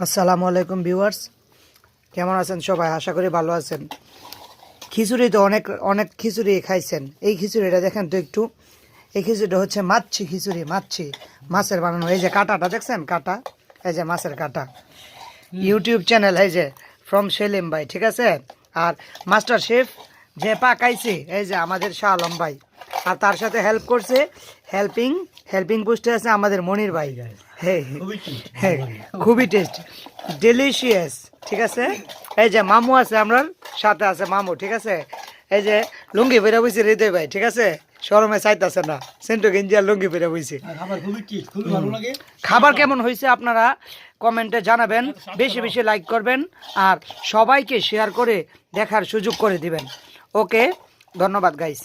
আসসালামু আলাইকুম ভিউয়ার্স, কেমন আছেন সবাই? আশা করি ভালো আছেন। খিচুড়ি তো অনেক অনেক খিচুড়ি খাইছেন। এই খিচুড়িটা দেখেন তো একটু। এই খিচুড়িটা হচ্ছে মাছি খিচুড়ি, মাছের বানানো। এই যে কাঁটাটা দেখছেন, কাঁটা, এই যে মাছের কাঁটা। ইউটিউব চ্যানেল এই যে ফ্রম সেলিম ভাই, ঠিক আছে। আর মাস্টার শেফ যে পাকাইছে এই যে আমাদের শাহ আলম ভাই। আর তার সাথে হেল্প করছে, হেল্পিং পোস্টে আছে আমাদের মনির ভাই। হ্যাঁ হ্যাঁ, খুবই টেস্ট, ডেলিশিয়াস, ঠিক আছে। এই যে মামু আছে, আমরা সাথে আছে মামু, ঠিক আছে। এই যে লুঙ্গি পেরে বইছে হৃদয় ভাই, ঠিক আছে। শরমে চাইতেছে না, সেন্টু গেঞ্জি আর লুঙ্গি পেরে বইছে। খাবার কেমন হয়েছে আপনারা কমেন্টে জানাবেন, বেশি বেশি লাইক করবেন আর সবাইকে শেয়ার করে দেখার সুযোগ করে দিবেন। ওকে, ধন্যবাদ গাইস।